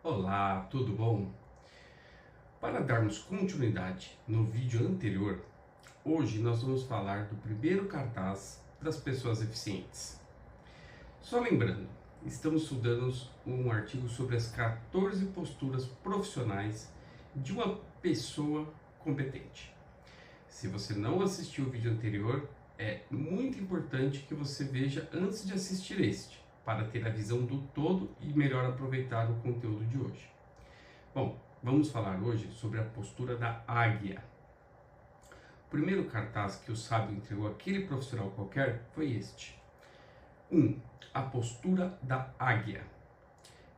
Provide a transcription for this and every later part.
Olá, tudo bom? Para darmos continuidade no vídeo anterior, hoje nós vamos falar do primeiro cartaz das pessoas eficientes. Só lembrando, estamos estudando um artigo sobre as 14 posturas profissionais de uma pessoa competente. Se você não assistiu o vídeo anterior, é muito importante que você veja antes de assistir este, para ter a visão do todo e melhor aproveitar o conteúdo de hoje. Bom, vamos falar hoje sobre a postura da águia. O primeiro cartaz que o sábio entregou àquele profissional qualquer foi este. 1. A postura da águia.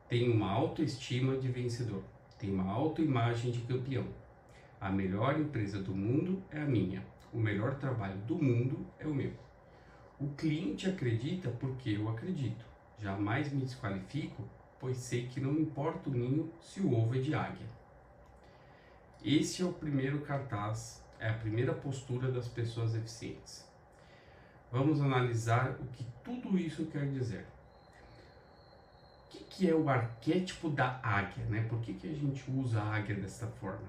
Tem uma autoestima de vencedor, tem uma autoimagem de campeão. A melhor empresa do mundo é a minha, o melhor trabalho do mundo é o meu. O cliente acredita porque eu acredito, jamais me desqualifico, pois sei que não importa o ninho se o ovo é de águia. Esse é o primeiro cartaz, é a primeira postura das pessoas eficientes. Vamos analisar o que tudo isso quer dizer. O que é o arquétipo da águia, né? Por que a gente usa a águia desta forma?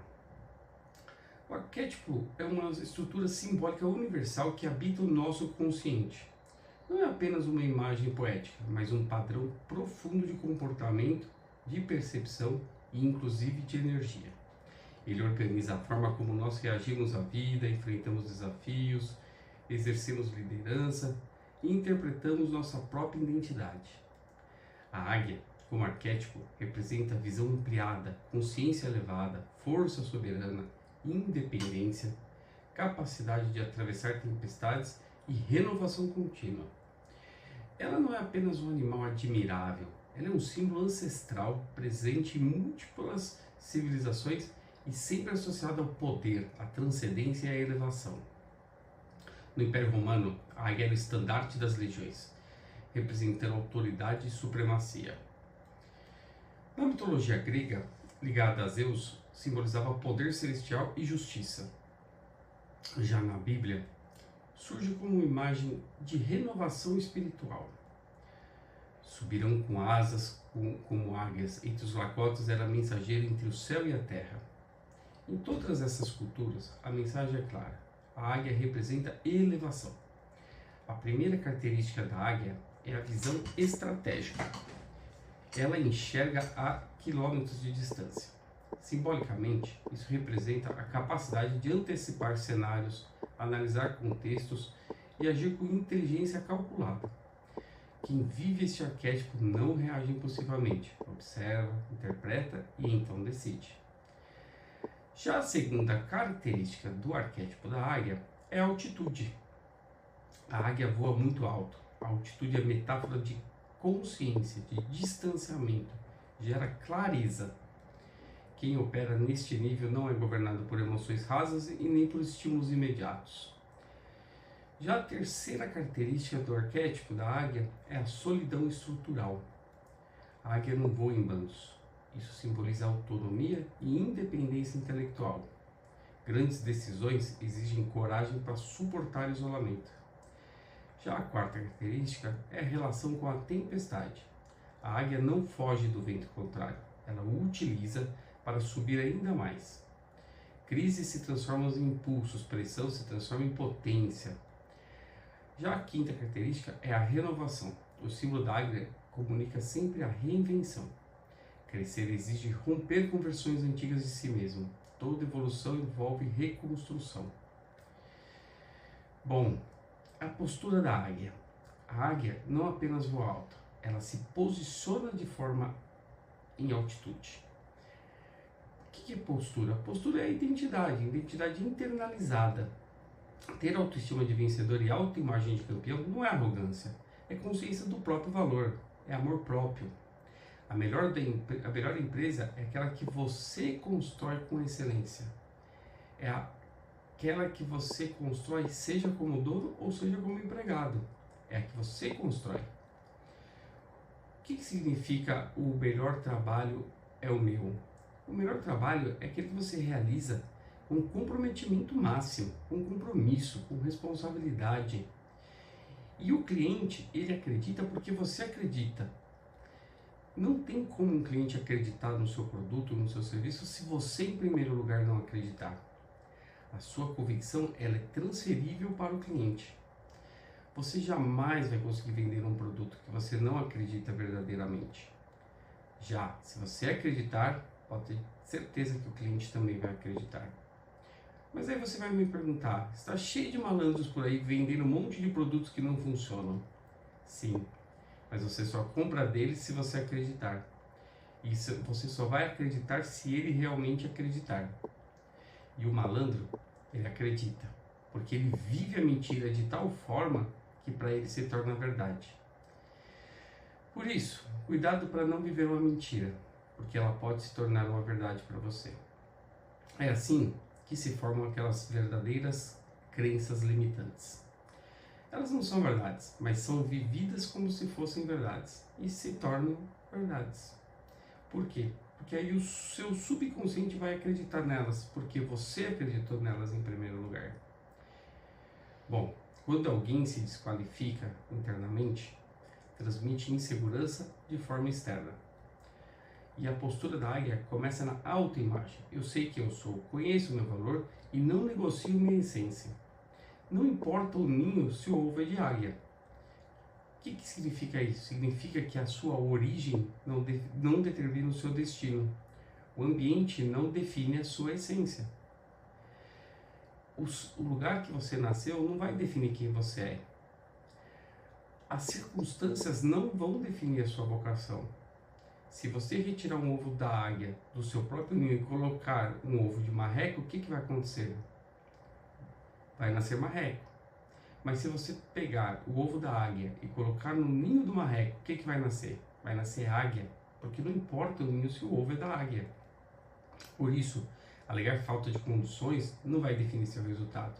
O arquétipo é uma estrutura simbólica universal que habita o nosso consciente. Não é apenas uma imagem poética, mas um padrão profundo de comportamento, de percepção e inclusive de energia. Ele organiza a forma como nós reagimos à vida, enfrentamos desafios, exercemos liderança e interpretamos nossa própria identidade. A águia, como arquétipo, representa visão ampliada, consciência elevada, força soberana, independência, capacidade de atravessar tempestades e renovação contínua. Ela não é apenas um animal admirável, ela é um símbolo ancestral presente em múltiplas civilizações e sempre associado ao poder, à transcendência e à elevação. No Império Romano, a águia era o estandarte das legiões, representando autoridade e supremacia. Na mitologia grega, ligada a Zeus, simbolizava poder celestial e justiça. Já na Bíblia, surge como uma imagem de renovação espiritual. Subirão com asas como águias, entre os lacotas era mensageiro entre o céu e a terra. Em todas essas culturas, a mensagem é clara. A águia representa elevação. A primeira característica da águia é a visão estratégica. Ela enxerga a quilômetros de distância. Simbolicamente, isso representa a capacidade de antecipar cenários, analisar contextos e agir com inteligência calculada. Quem vive este arquétipo não reage impulsivamente, observa, interpreta e então decide. Já a segunda característica do arquétipo da águia é a altitude. A águia voa muito alto. A altitude é metáfora de consciência, de distanciamento, gera clareza. Quem opera neste nível não é governado por emoções rasas e nem por estímulos imediatos. Já a terceira característica do arquétipo da águia é a solidão estrutural. A águia não voa em bandos. Isso simboliza autonomia e independência intelectual. Grandes decisões exigem coragem para suportar o isolamento. Já a quarta característica é a relação com a tempestade. A águia não foge do vento contrário, ela o utiliza para subir ainda mais. Crises se transformam em impulsos, pressão se transforma em potência. Já a quinta característica é a renovação. O símbolo da águia comunica sempre a reinvenção. Crescer exige romper com versões antigas de si mesmo. Toda evolução envolve reconstrução. Bom, a postura da águia. A águia não apenas voa alto, ela se posiciona de forma em altitude. O que é postura? Postura é a identidade internalizada. Ter autoestima de vencedor e autoimagem de campeão não é arrogância, é consciência do próprio valor, é amor próprio. A melhor empresa é aquela que você constrói com excelência. É aquela que você constrói seja como dono ou seja como empregado. É a que você constrói. O que significa o melhor trabalho é o meu? O melhor trabalho é aquele que você realiza com comprometimento máximo, com compromisso, com responsabilidade. E o cliente, ele acredita porque você acredita. Não tem como um cliente acreditar no seu produto, no seu serviço, se você, em primeiro lugar, não acreditar. A sua convicção ela é transferível para o cliente. Você jamais vai conseguir vender um produto que você não acredita verdadeiramente. Já, se você acreditar, pode ter certeza que o cliente também vai acreditar. Mas aí você vai me perguntar, está cheio de malandros por aí vendendo um monte de produtos que não funcionam. Sim, mas você só compra deles se você acreditar. E você só vai acreditar se ele realmente acreditar. E o malandro, ele acredita, porque ele vive a mentira de tal forma que para ele se torna verdade. Por isso, cuidado para não viver uma mentira, porque ela pode se tornar uma verdade para você. É assim que se formam aquelas verdadeiras crenças limitantes. Elas não são verdades, mas são vividas como se fossem verdades e se tornam verdades. Por quê? Porque aí o seu subconsciente vai acreditar nelas, porque você acreditou nelas em primeiro lugar. Bom, quando alguém se desqualifica internamente, transmite insegurança de forma externa. E a postura da águia começa na autoimagem. Eu sei quem eu sou, conheço o meu valor e não negocio minha essência. Não importa o ninho se o ovo é de águia. O que significa isso? Significa que a sua origem não determina o seu destino. O ambiente não define a sua essência. O lugar que você nasceu não vai definir quem você é. As circunstâncias não vão definir a sua vocação. Se você retirar um ovo da águia do seu próprio ninho e colocar um ovo de marreco, o que vai acontecer? Vai nascer marreco. Mas se você pegar o ovo da águia e colocar no ninho do marreco, o que vai nascer? Vai nascer águia, porque não importa o ninho se o ovo é da águia. Por isso, alegar falta de condições não vai definir seu resultado.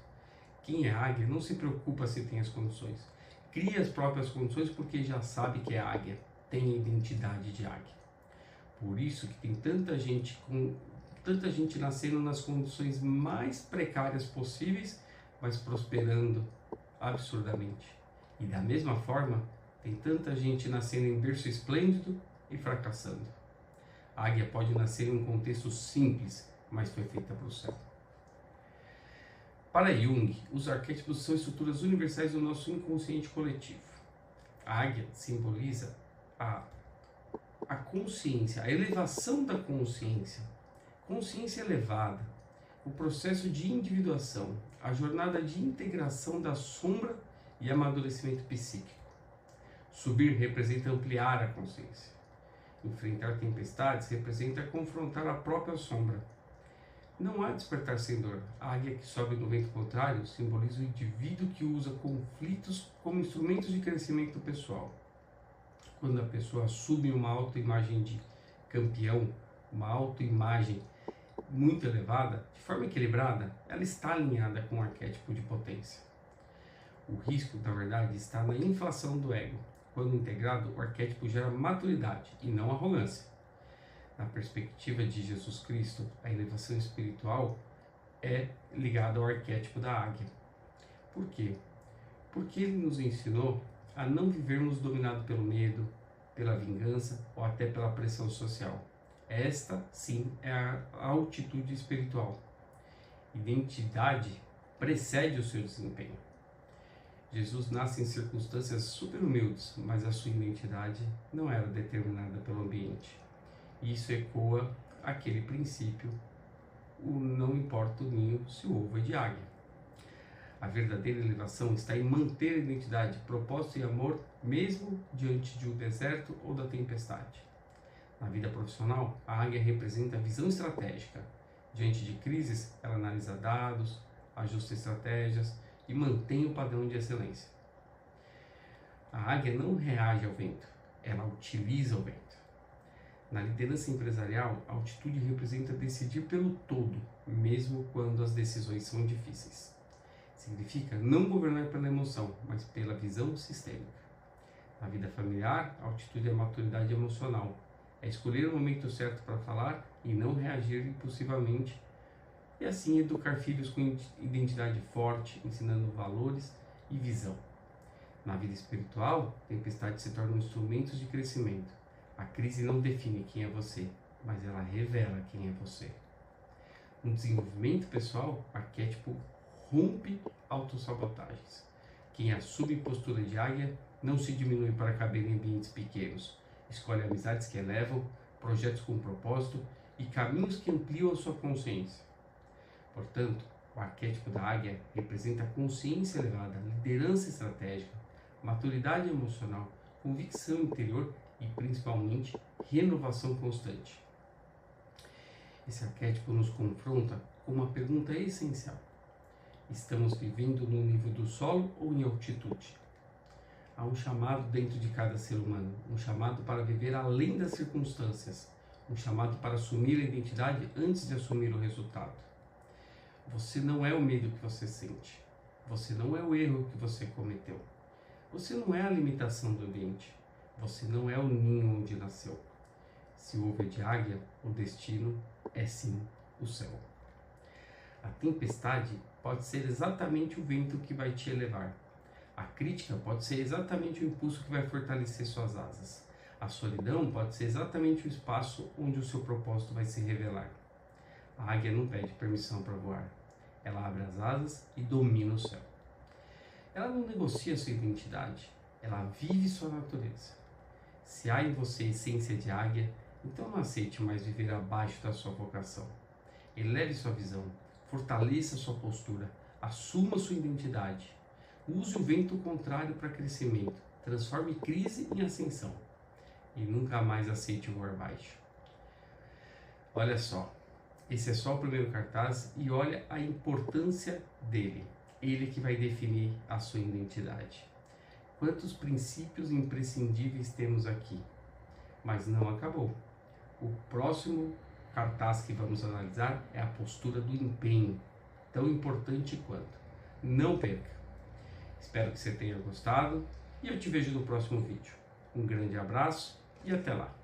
Quem é águia não se preocupa se tem as condições. Cria as próprias condições porque já sabe que é águia, tem a identidade de águia. Por isso que tem tanta gente nascendo nas condições mais precárias possíveis, mas prosperando absurdamente. E da mesma forma, tem tanta gente nascendo em berço esplêndido e fracassando. A águia pode nascer em um contexto simples, mas foi feita para o céu. Para Jung, os arquétipos são estruturas universais do nosso inconsciente coletivo. A águia simboliza a consciência, a elevação da consciência elevada, o processo de individuação, a jornada de integração da sombra e amadurecimento psíquico. Subir representa ampliar a consciência. Enfrentar tempestades representa confrontar a própria sombra. Não há despertar sem dor. A águia que sobe no vento contrário simboliza o indivíduo que usa conflitos como instrumentos de crescimento pessoal. Quando a pessoa assume uma autoimagem de campeão, uma autoimagem muito elevada, de forma equilibrada, ela está alinhada com o arquétipo de potência. O risco, na verdade, está na inflação do ego. Quando integrado, o arquétipo gera maturidade e não arrogância. Na perspectiva de Jesus Cristo, a elevação espiritual é ligada ao arquétipo da águia. Por quê? Porque ele nos ensinou a não vivermos dominados pelo medo, pela vingança ou até pela pressão social. Esta, sim, é a altitude espiritual. Identidade precede o seu desempenho. Jesus nasce em circunstâncias super humildes, mas a sua identidade não era determinada pelo ambiente. Isso ecoa aquele princípio, o não importa o ninho se o ovo é de águia. A verdadeira elevação está em manter a identidade, propósito e amor, mesmo diante de um deserto ou da tempestade. Na vida profissional, a águia representa a visão estratégica. Diante de crises, ela analisa dados, ajusta estratégias e mantém o padrão de excelência. A águia não reage ao vento, ela utiliza o vento. Na liderança empresarial, a altitude representa decidir pelo todo, mesmo quando as decisões são difíceis. Significa não governar pela emoção, mas pela visão sistêmica. Na vida familiar, a altitude é a maturidade emocional. É escolher o momento certo para falar e não reagir impulsivamente. E assim educar filhos com identidade forte, ensinando valores e visão. Na vida espiritual, tempestades se tornam instrumentos de crescimento. A crise não define quem é você, mas ela revela quem é você. No desenvolvimento pessoal, o arquétipo rompe autossabotagens. Quem assume postura de águia não se diminui para caber em ambientes pequenos. Escolhe amizades que elevam, projetos com propósito e caminhos que ampliam a sua consciência. Portanto, o arquétipo da águia representa consciência elevada, liderança estratégica, maturidade emocional, convicção interior e, principalmente, renovação constante. Esse arquétipo nos confronta com uma pergunta essencial: estamos vivendo no nível do solo ou em altitude? Há um chamado dentro de cada ser humano, um chamado para viver além das circunstâncias, um chamado para assumir a identidade antes de assumir o resultado. Você não é o medo que você sente, você não é o erro que você cometeu, você não é a limitação do ambiente, você não é o ninho onde nasceu. Se o ovo é de águia, o destino é sim o céu. A tempestade pode ser exatamente o vento que vai te elevar. A crítica pode ser exatamente o impulso que vai fortalecer suas asas. A solidão pode ser exatamente o espaço onde o seu propósito vai se revelar. A águia não pede permissão para voar. Ela abre as asas e domina o céu. Ela não negocia sua identidade, ela vive sua natureza. Se há em você essência de águia, então não aceite mais viver abaixo da sua vocação. Eleve sua visão, fortaleça sua postura, assuma sua identidade. Use o vento contrário para crescimento, transforme crise em ascensão. E nunca mais aceite voar baixo. Olha só, esse é só o primeiro cartaz e olha a importância dele. Ele que vai definir a sua identidade. Quantos princípios imprescindíveis temos aqui? Mas não acabou. O próximo cartaz que vamos analisar é a postura do empenho, tão importante quanto. Não perca! Espero que você tenha gostado e eu te vejo no próximo vídeo. Um grande abraço e até lá!